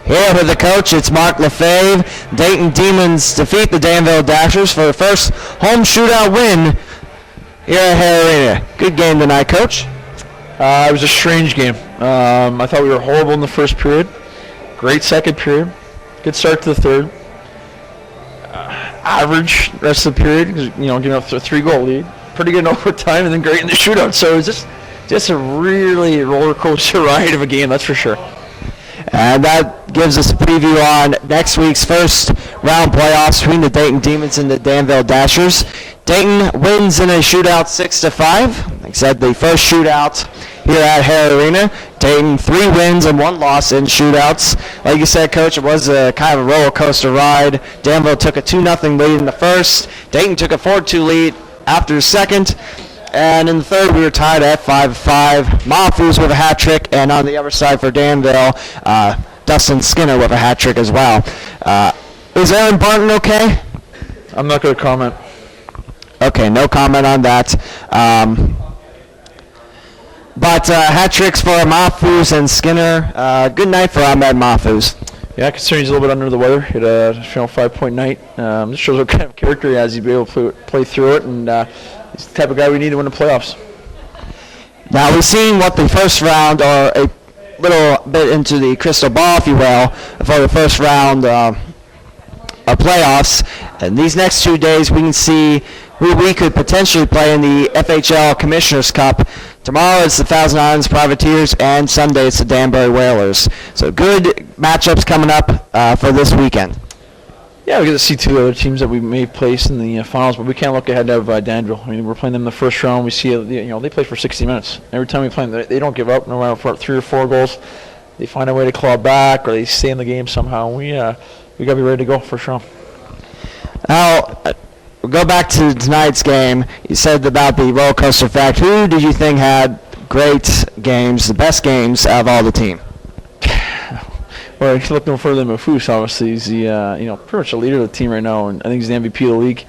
Here with the coach, it's Mark Lefebvre. Dayton Demonz defeat the Danville Dashers for the first home shootout win here at Hara. Good game tonight, Coach. It was a strange game. I thought we were horrible in the first period. Great second period. Good start to the third. Average rest of the period, giving up a 3-goal lead. Pretty good in overtime, and then great in the shootout. So it was just a really roller coaster ride of a game, that's for sure. And that gives us a preview on next week's first round playoffs between the Dayton Demons and the Danville Dashers. Dayton wins in a shootout 6-5. Like I said, the first shootout here at Hara. Dayton 3 wins and 1 loss in shootouts. Like you said, Coach, it was a kind of a roller coaster ride. Danville took a 2-0 lead in the first. Dayton took a 4-2 lead after the second. And in the third, we were tied at 5-5. Mahfouz with a hat trick, and on the other side for Danville, Dustin Skinner with a hat trick as well. Is Aaron Barton okay? I'm not going to comment. Okay, no comment on that. But hat tricks for Mahfouz and Skinner. Good night for Ahmed Mahfouz. Yeah, considering he's a little bit under the weather. He had a 5-point night. This shows what kind of character he has. He'd be able to play through it, and he's the type of guy we need to win the playoffs. Now we've seen what the first round, or a little bit into the crystal ball, if you will, for the first round of playoffs. And these next 2 days we can see who we could potentially play in the FHL Commissioner's Cup. Tomorrow it's the Thousand Islands Privateers, and Sunday it's the Danbury Whalers. So good matchups coming up for this weekend. Yeah, we get to see 2 other teams that we may place in the finals, but we can't look ahead of Danville. I mean, we're playing them in the first round. We see, they play for 60 minutes. Every time we play them, they don't give up. No matter for 3 or 4 goals, they find a way to claw back, or they stay in the game somehow. We got to be ready to go first round. Now, we'll go back to tonight's game. You said about the roller coaster effect. Who did you think had great games, the best games out of all the team? Well, if you look no further than Mahfouz, obviously he's the pretty much the leader of the team right now, and I think he's the MVP of the league.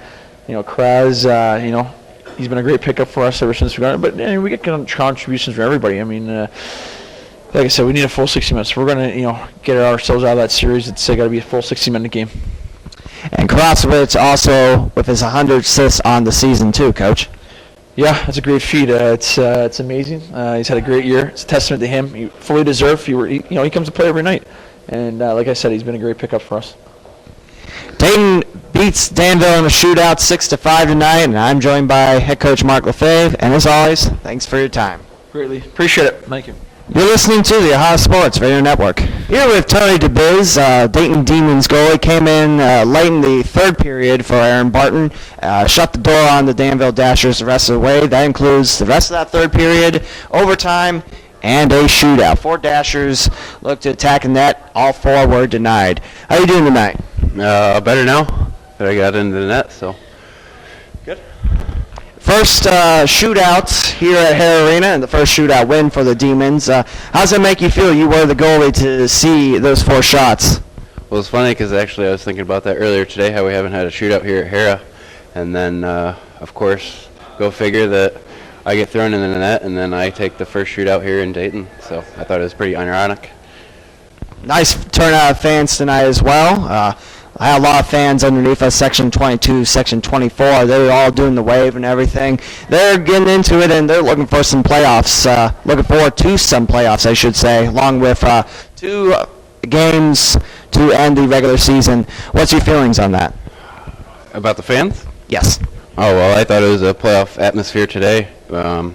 Kraz, he's been a great pickup for us ever since we got him. But we get contributions from everybody. I mean, like I said, we need a full 60 minutes. If we're gonna get ourselves out of that series, it's got to be a full 60-minute game. And Krasovich also with his 100 assists on the season too, Coach. Yeah, that's a great feat. It's amazing. He's had a great year. It's a testament to him. He fully deserved. He comes to play every night. And like I said, he's been a great pickup for us. Dayton beats Danville in a shootout 6-5 tonight, and I'm joined by head coach Mark Lefebvre. And as always, thanks for your time. Greatly appreciate it. Thank you. You're listening to the Hara Sports Radio Network. Here with Tony DeBiz, Dayton Demons goalie, came in late in the third period for Aaron Barton, shut the door on the Danville Dashers the rest of the way. That includes the rest of that third period, overtime, and a shootout. 4 Dashers looked to attack the net. All 4 were denied. How are you doing tonight? Better now that I got into the net, so good. First shootout here at Hara Arena, and the first shootout win for the Demons. How does it make you feel? You were the goalie to see those 4 shots. Well, it's funny because actually I was thinking about that earlier today, how we haven't had a shootout here at Hara. And then, of course, go figure that I get thrown in the net, and then I take the first shootout here in Dayton. So I thought it was pretty ironic. Nice turnout of fans tonight as well. I had a lot of fans underneath us, Section 22, Section 24. They were all doing the wave and everything. They're getting into it, and they're looking for some playoffs. Looking forward to some playoffs, I should say, along with 2 games to end the regular season. What's your feelings on that? About the fans? Yes. Oh, well, I thought it was a playoff atmosphere today, and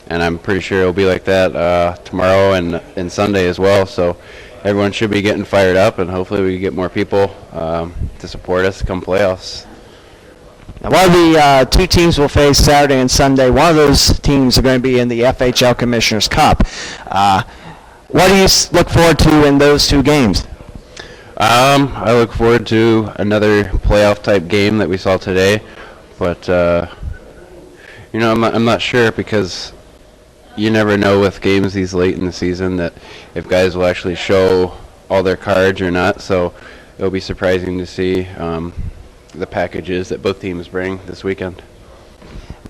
I'm pretty sure it'll be like that tomorrow and Sunday as well. So everyone should be getting fired up, and hopefully we get more people to support us come playoffs. Now, one of the 2 teams we'll face Saturday and Sunday, one of those teams are going to be in the FHL Commissioner's Cup. What do you look forward to in those 2 games? I look forward to another playoff-type game that we saw today, but I'm not sure, because you never know with games these late in the season that if guys will actually show all their cards or not. So it'll be surprising to see the packages that both teams bring this weekend.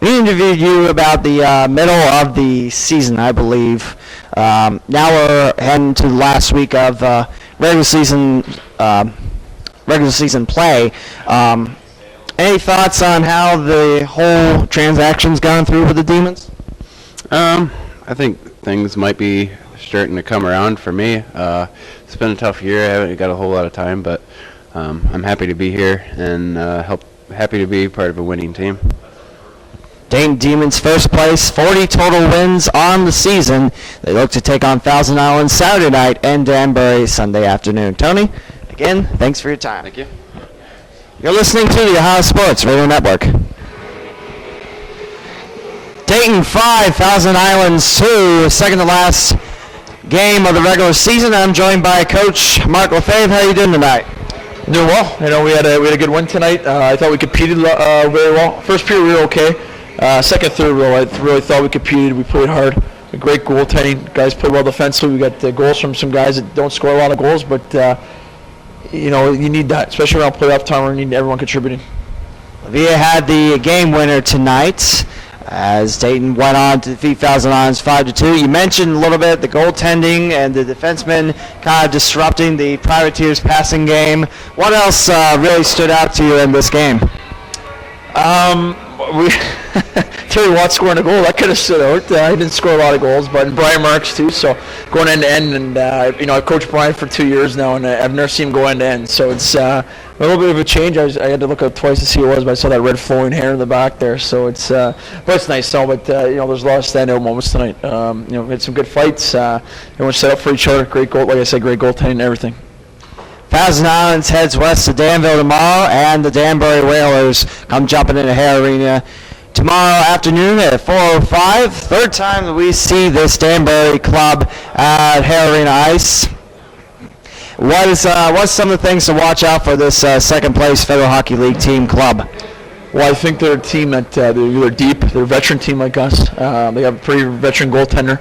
We interviewed you about the middle of the season, I believe. Now we're heading to the last week of regular season play. Any thoughts on how the whole transaction's gone through with the Demons? I think things might be starting to come around for me. It's been a tough year. I haven't got a whole lot of time, but I'm happy to be here and happy to be part of a winning team. Dayton Demons first place, 40 total wins on the season. They look to take on Thousand Island Saturday night and Danbury Sunday afternoon. Tony, again, thanks for your time. Thank you. You're listening to the Hara Sports Radio Network. Dayton 5, Thousand Islands 2, second to last game of the regular season. I'm joined by Coach Mark Lefebvre. How are you doing tonight? Doing well. You know, we had a good win tonight. I thought we competed very well. First period we were okay. Second, third, I really thought we competed. We played hard. A great goaltending. Guys played well defensively. We got goals from some guys that don't score a lot of goals, but you know, you need that, especially around playoff time where you need everyone contributing. Via had the game winner tonight as Dayton went on to defeat Thousand Islands 5-2. You mentioned a little bit the goaltending and the defensemen kind of disrupting the Privateers passing game. What else really stood out to you in this game? Terry Watts scoring a goal, that could have stood out. He didn't score a lot of goals, but Brian Marks too. So going end to end, and you know, I've coached Brian for 2 years now, and I've never seen him go end to end. So it's a little bit of a change. I had to look up twice to see who it was, but I saw that red flowing hair in the back there. So it's but it's nice. So, but you know, there's a lot of standout moments tonight. You know, we had some good fights. Everyone set up for each other. Great goal, like I said, great goaltending and everything. Thousand Islands heads west to Danville tomorrow, and the Danbury Whalers come jumping into Hara Arena tomorrow afternoon at 4:05. Third time that we see this Danbury club at Hara Arena ice. What's some of the things to watch out for this second place Federal Hockey League team club? Well, I think they're a team that they're deep. They're a veteran team like us. They have a pretty veteran goaltender.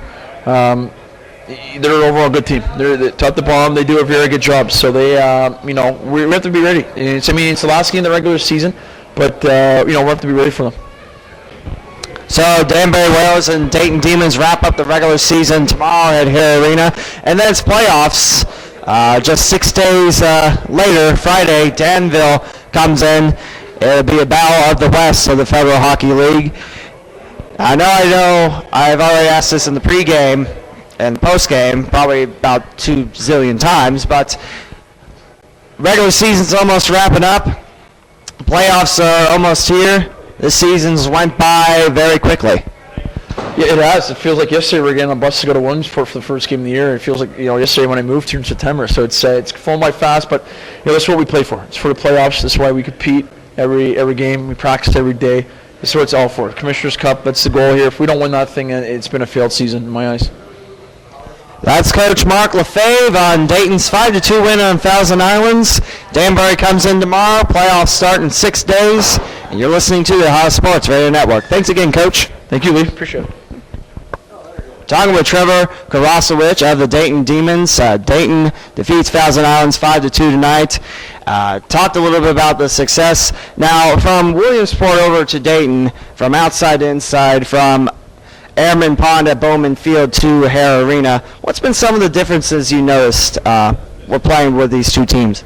They're an overall good team. They're top to bottom. They do a very good job. So they, you know, we have to be ready. It's the last game of the regular season, but you know, we have to be ready for them. So Danbury Whalers and Dayton Demons wrap up the regular season tomorrow at Hara Arena, and then it's playoffs. Just 6 days later, Friday, Danville comes in. It'll be a battle of the West of the Federal Hockey League. I know. I've already asked this in the pregame and postgame, probably about 2 zillion times, but regular season's almost wrapping up. Playoffs are almost here. This season's went by very quickly. Yeah, it has. It feels like yesterday we were getting on a bus to go to Williamsport for the first game of the year. It feels like, you know, yesterday when I moved here in September. So it's flown by fast, but you know, that's what we play for. It's for the playoffs. That's why we compete every game. We practice every day. That's what it's all for. Commissioner's Cup, that's the goal here. If we don't win that thing, it's been a failed season in my eyes. That's Coach Mark Lefebvre on Dayton's 5-2 win on Thousand Islands. Danbury comes in tomorrow. Playoffs start in 6 days. And you're listening to the Hara Sports Radio Network. Thanks again, Coach. Thank you, Lee. Appreciate it. Talking with Trevor Karasowicz of the Dayton Demons. Dayton defeats Thousand Islands 5-2 tonight. Talked a little bit about the success. Now, from Williamsport over to Dayton, from outside to inside, from Airman Pond at Bowman Field to Hara Arena, what's been some of the differences you noticed we're playing with these two teams?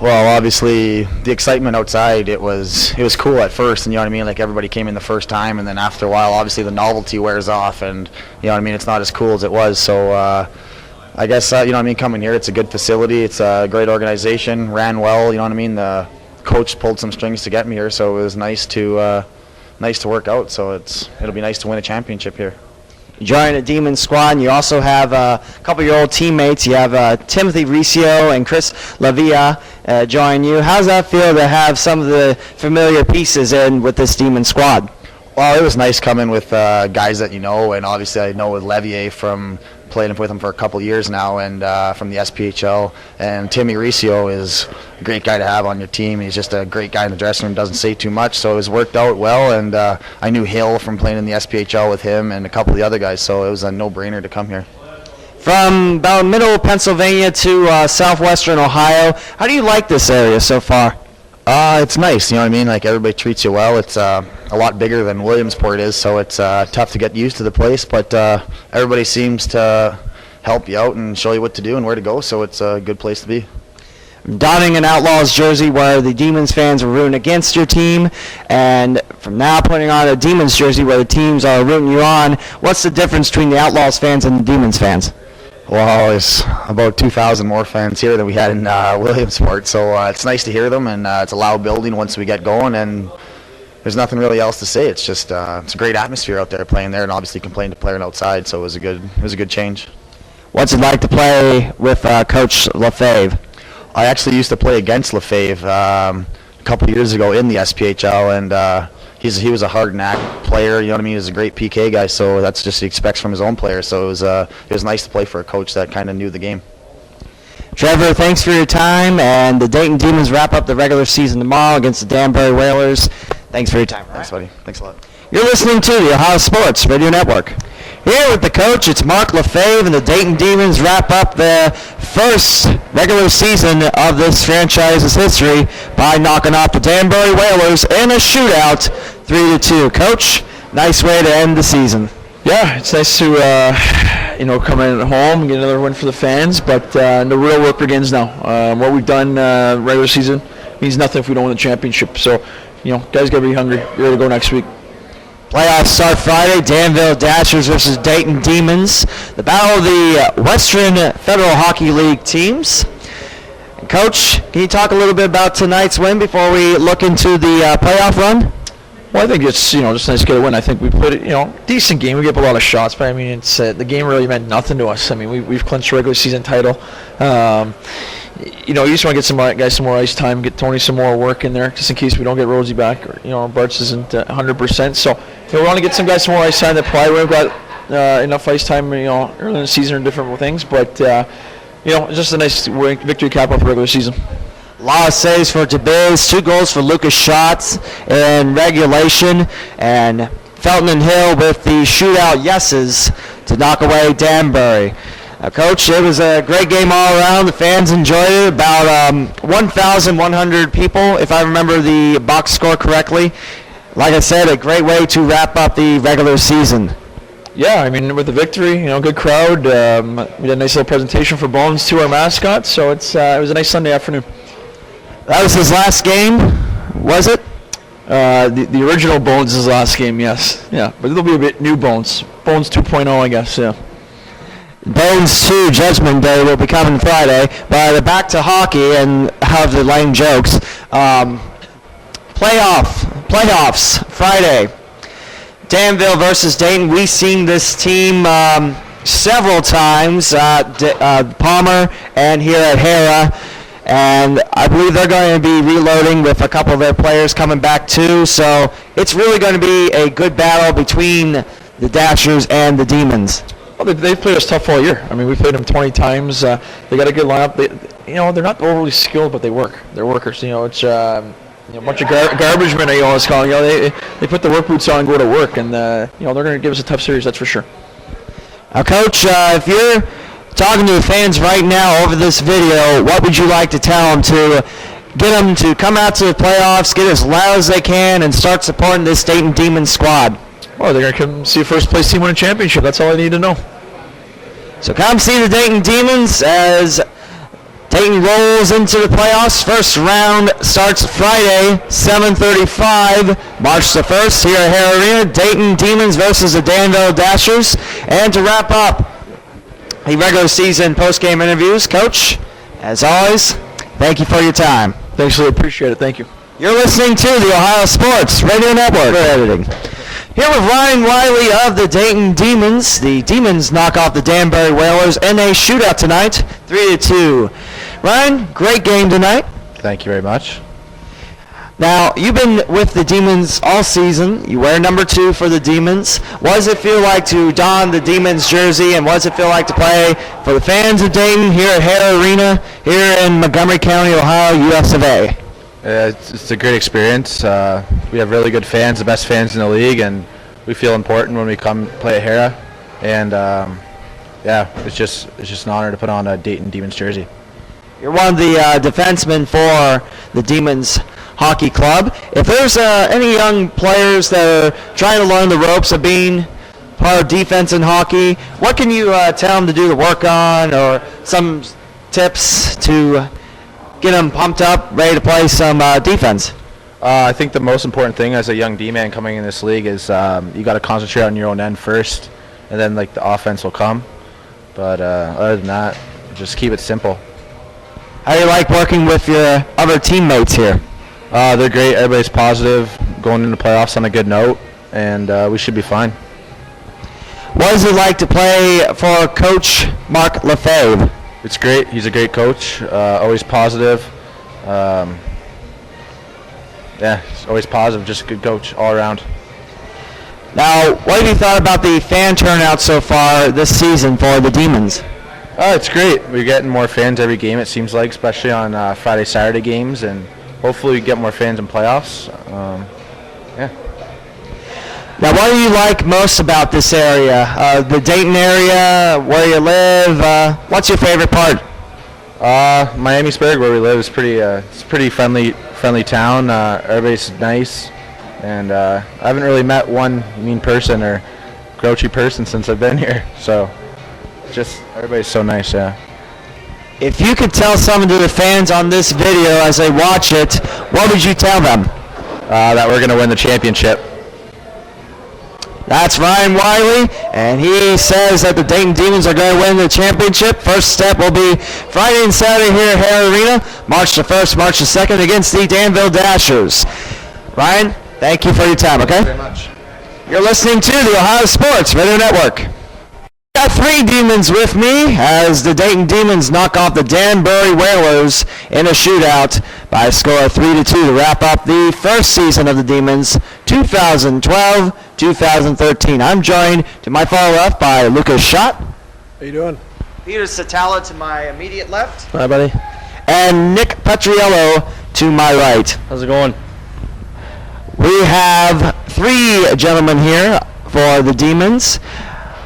Well, obviously the excitement outside, it was cool at first, and you know what I mean, like everybody came in the first time, and then after a while obviously the novelty wears off, and you know what I mean, it's not as cool as it was. So I guess you know what I mean, coming here, it's a good facility, it's a great organization, ran well, you know what I mean, the coach pulled some strings to get me here, so it was nice to work out. So it'll be nice to win a championship here. Joining the Demon squad, and you also have a couple of your old teammates. You have Timothy Riccio and Chris Lavia join you. How's that feel to have some of the familiar pieces in with this Demon squad? Well, it was nice coming with guys that you know, and obviously I know with Levier from playing with him for a couple of years now, and from the SPHL, and Timmy Riccio is a great guy to have on your team. He's just a great guy in the dressing room, doesn't say too much, so it's worked out well, and I knew Hill from playing in the SPHL with him and a couple of the other guys, so it was a no-brainer to come here. From about middle Pennsylvania to southwestern Ohio, how do you like this area so far? It's nice, you know what I mean, like everybody treats you well. It's a lot bigger than Williamsport is, so it's tough to get used to the place, but everybody seems to help you out and show you what to do and where to go. So it's a good place to be. Donning an Outlaws jersey where the Demons fans were rooting against your team, and from now putting on a Demons jersey where the teams are rooting you on, what's the difference between the Outlaws fans and the Demons fans? Well, there's about 2,000 more fans here than we had in Williamsport, so it's nice to hear them, and it's a loud building once we get going, and there's nothing really else to say. It's just it's a great atmosphere out there playing there, and obviously playing outside, so it was a good change. What's it like to play with Coach Lefebvre? I actually used to play against Lefebvre a couple years ago in the SPHL, and he was a hard knack player. You know what I mean? He was a great PK guy, so that's just what he expects from his own players. So it was nice to play for a coach that kind of knew the game. Trevor, thanks for your time, and the Dayton Demons wrap up the regular season tomorrow against the Danbury Whalers. Thanks for your time. Thanks, buddy. Thanks a lot. You're listening to the Ohio Sports Radio Network. Here with the coach, it's Mark Lefebvre, and the Dayton Demons wrap up the first regular season of this franchise's history by knocking off the Danbury Whalers in a shootout, 3-2. Coach, nice way to end the season. Yeah, it's nice to come in at home and get another win for the fans, but the real work begins now. What we've done regular season means nothing if we don't win the championship. So, guys got to be hungry. Ready to go next week. Playoffs start Friday. Danville Dashers versus Dayton Demons. The battle of the Western Federal Hockey League teams. And Coach, can you talk a little bit about tonight's win before we look into the playoff run? Well, I think it's just nice to get a win. I think we played decent game. We gave up a lot of shots, but I mean it's the game really meant nothing to us. I mean we've clinched a regular season title. You just want to get some guys some more ice time, get Tony some more work in there, just in case we don't get Rosie back or Bartz isn't 100%. So we want to get some guys some more ice time. That probably would have got enough ice time early in the season or different things. But it's just a nice victory cap off the regular season. A lot of saves for Demonz, 2 goals for Lucas Schatz in regulation, and Felton and Hill with the shootout yeses to knock away Danbury. Coach, it was a great game all around. The fans enjoyed it. About 1,100 people, if I remember the box score correctly. Like I said, a great way to wrap up the regular season. Yeah, I mean, with the victory, good crowd. We had a nice little presentation for Bones, to our mascot, so it was a nice Sunday afternoon. That was his last game, was it? The original Bones' his last game, yes. Yeah, but it'll be a bit new Bones. Bones 2.0, I guess, yeah. Bones 2 Judgment Day will be coming Friday, but back to hockey and have the lame jokes. Playoffs Friday. Danville versus Dayton. We've seen this team several times, Palmer and here at Hara, and I believe they're going to be reloading with a couple of their players coming back too, so it's really going to be a good battle between the Dashers and the Demons. Well, they've played us tough all year. I mean, we played them 20 times. They got a good lineup. They're not overly skilled, but they work. They're workers. It's a bunch of garbage men. It's called. They put the work boots on and go to work, and they're going to give us a tough series. That's for sure. Now, Coach, if you're talking to the fans right now over this video, what would you like to tell them to get them to come out to the playoffs, get as loud as they can, and start supporting this Dayton Demons squad? Well, they're going to come see a first-place team win a championship. That's all I need to know. So come see the Dayton Demons as Dayton rolls into the playoffs. First round starts Friday, 7:35, March the 1st, here at Hara Arena. Dayton Demons versus the Danville Dashers. And to wrap up the regular season post-game interviews, Coach, as always, thank you for your time. Thanks, Lee. Appreciate it. Thank you. You're listening to the Ohio Sports Radio Network. Editing. Here with Ryan Wiley of the Dayton Demons. The Demons knock off the Danbury Whalers in a shootout tonight, 3-2. Ryan, great game tonight. Thank you very much. Now, you've been with the Demons all season. You wear number 2 for the Demons. What does it feel like to don the Demons jersey, and what does it feel like to play for the fans of Dayton here at Hara Arena, here in Montgomery County, Ohio, US of A? It's a great experience. We have really good fans, the best fans in the league, and we feel important when we come play at Hara. And it's just an honor to put on a Dayton Demons jersey. You're one of the defensemen for the Demons Hockey Club. If there's any young players that are trying to learn the ropes of being part of defense in hockey. What can you tell them to do to work on, or some tips to get them pumped up, ready to play some defense? I think the most important thing as a young D-man coming in this league is you got to concentrate on your own end first, and then like the offense will come. But other than that, just keep it simple. How do you like working with your other teammates here? They're great. Everybody's positive, going into playoffs on a good note, and we should be fine. What is it like to play for Coach Mark Lefebvre? It's great. He's a great coach. Always positive. Yeah, he's always positive. Just a good coach all around. Now, what have you thought about the fan turnout so far this season for the Demonz? Oh, it's great. We're getting more fans every game, it seems like, especially on Friday, Saturday games, and hopefully we get more fans in playoffs. Yeah. Now, what do you like most about this area? The Dayton area, where you live? What's your favorite part? Miamisburg, where we live, is it's a pretty friendly town. Everybody's nice, and I haven't really met one mean person or grouchy person since I've been here. So, just everybody's so nice. Yeah. If you could tell something to the fans on this video as they watch it, what would you tell them? That we're gonna win the championship. That's Ryan Wiley, and he says that the Dayton Demons are going to win the championship. First step will be Friday and Saturday here at Hara Arena, March the 1st, March the 2nd, against the Danville Dashers. Ryan, thank you for your time, okay? Thank you very much. You're listening to the Ohio Sports Radio Network. Got 3 Demons with me as the Dayton Demons knock off the Danbury Whalers in a shootout by a score of 3-2 to wrap up the first season of the Demons, 2012-2013. I'm joined to my far left by Lucas Schott. How you doing? Peter Satala to my immediate left. Hi, buddy. And Nick Petriello to my right. How's it going? We have 3 gentlemen here for the Demons.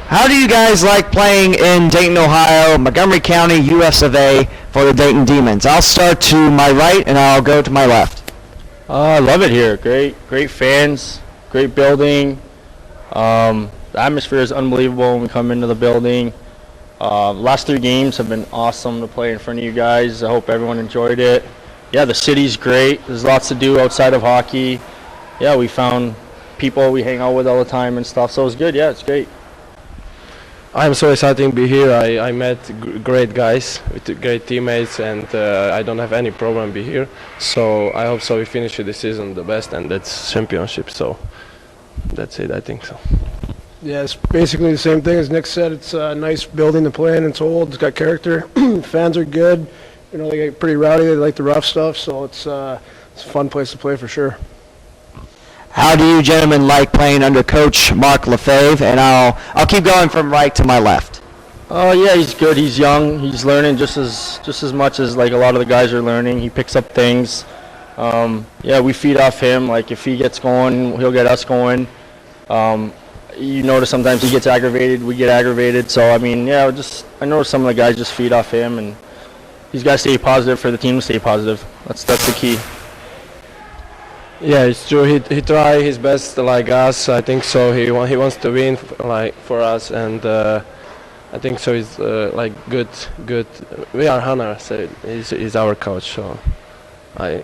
How do you guys like playing in Dayton, Ohio, Montgomery County, US of A for the Dayton Demons? I'll start to my right and I'll go to my left. I love it here. Great fans, great building. The atmosphere is unbelievable when we come into the building. Last 3 games have been awesome to play in front of you guys. I hope everyone enjoyed it. Yeah, the city's great. There's lots to do outside of hockey. Yeah, we found people we hang out with all the time and stuff, so it's good. Yeah, it's great. I'm so excited to be here. I met great guys with great teammates, and I don't have any problem be here. So I hope so we finish the season the best, and that's championship. So that's it, I think so. Yeah, it's basically the same thing as Nick said. It's a nice building to play in. It's old. It's got character. Fans are good. You know, they get pretty rowdy. They like the rough stuff. So it's a fun place to play for sure. How do you gentlemen like playing under Coach Mark Lefebvre? And I'll keep going from right to my left. Oh yeah, he's good. He's young. He's learning just as much as like a lot of the guys are learning. He picks up things. Yeah, we feed off him. Like if he gets going, he'll get us going. You notice sometimes he gets aggravated, we get aggravated. So I mean, yeah, I notice some of the guys just feed off him, and he's got to stay positive for the team to stay positive. That's the key. Yeah, it's true. He try his best like us. I think so. He wants to win like for us, and I think so. He's like good. We are Hara, so he's our coach. So I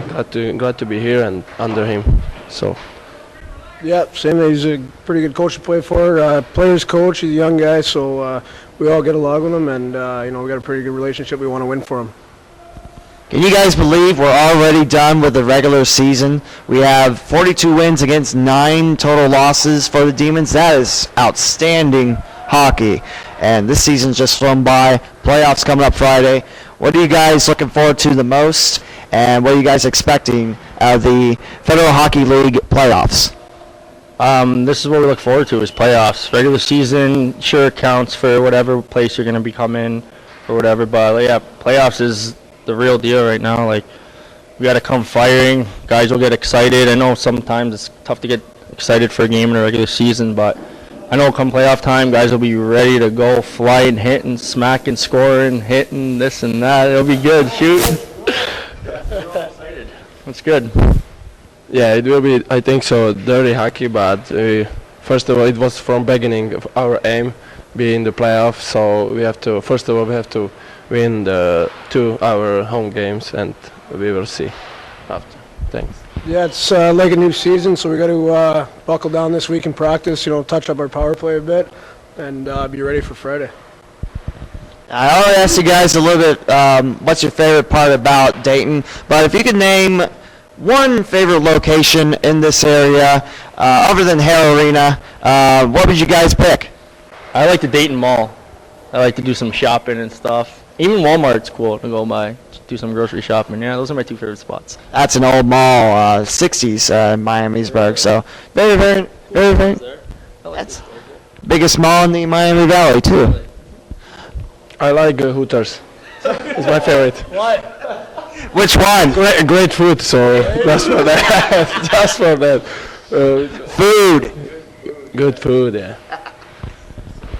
glad to be here and under him. So. Yeah, same thing. He's a pretty good coach to play for. Players coach. He's a young guy, so we all get along with him, and you know, we got a pretty good relationship. We want to win for him. Can you guys believe we're already done with the regular season? We have 42 wins against 9 total losses for the Demons. That is outstanding hockey. And this season's just flown by. Playoffs coming up Friday. What are you guys looking forward to the most? And what are you guys expecting out of the Federal Hockey League playoffs? This is what we look forward to, is playoffs. Regular season sure counts for whatever place you're going to become in or whatever, but yeah, playoffs is the real deal right now. Like, we got to come firing. Guys will get excited. I know sometimes it's tough to get excited for a game in a regular season, but I know come playoff time, guys will be ready to go, fly and hit and smack and score and hit and this and that. It'll be good. Shoot. That's good. Yeah, it will be. I think so. Dirty hockey, but we first of all, it was from beginning of our aim be in the playoffs. So we have to first of all we have to win the 2 our home games, and we will see after. Thanks. Yeah, it's like a new season, so we got to buckle down this week in practice. Touch up our power play a bit, and be ready for Friday. I already asked you guys a little bit what's your favorite part about Dayton, but if you could name one favorite location in this area other than Hara Arena, what would you guys pick? I like the Dayton Mall. I like to do some shopping and stuff. Even Walmart's cool to go by, do some grocery shopping. Yeah, those are my 2 favorite spots. That's an old mall, 60s in Miamisburg, so very. That's biggest mall in the Miami Valley, too. I like Hooters. It's my favorite. Which one? Great food, so just for that. Just for that. Food. Good food, yeah.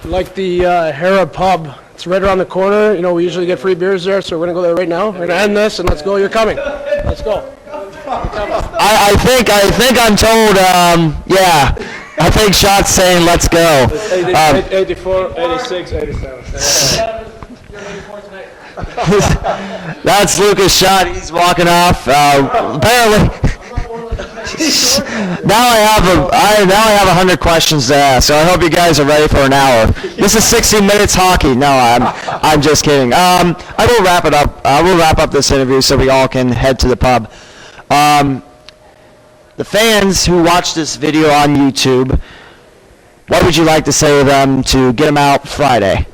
Like the Hara pub. It's right around the corner. We usually get free beers there, so we're going to go there right now. We're going to end this, and let's go. You're coming. Let's go. I think I'm told, yeah. I think Shot's saying let's go. 84, 86, 87. That's Lucas Shot. He's walking off. Apparently. Now I have 100 questions to ask, so I hope you guys are ready for an hour. This is 60 Minutes hockey. No, I'm just kidding. I will wrap it up. I will wrap up this interview so we all can head to the pub. The fans who watch this video on YouTube, what would you like to say to them to get them out Friday?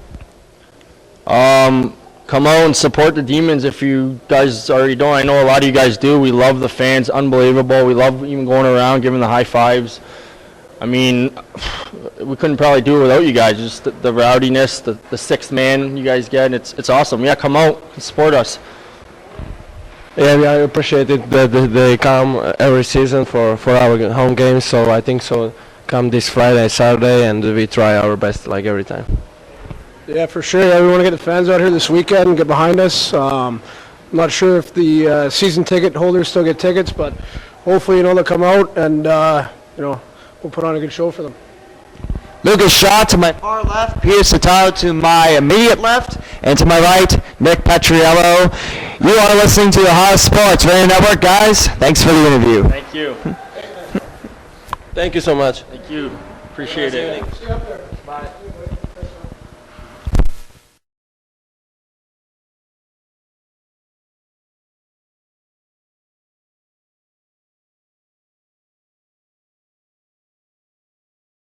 Come out and support the Demons if you guys already don't. I know a lot of you guys do. We love the fans, unbelievable. We love even going around, giving the high fives. I mean, we couldn't probably do it without you guys. Just the rowdiness, the sixth man you guys get. It's awesome. Yeah, come out and support us. Yeah, I appreciate it that they come every season for our home games. So I think so. Come this Friday, Saturday, and we try our best like every time. Yeah, for sure. Yeah, we want to get the fans out here this weekend and get behind us. I'm not sure if the season ticket holders still get tickets, but hopefully, they'll come out and, we'll put on a good show for them. Lucas Shaw to my far left, Peter Sataro to my immediate left, and to my right, Nick Petriello. You are listening to the Hara Sports Radio Network, guys. Thanks for the interview. Thank you. Thank you so much. Thank you. Appreciate it. See you up there. Bye.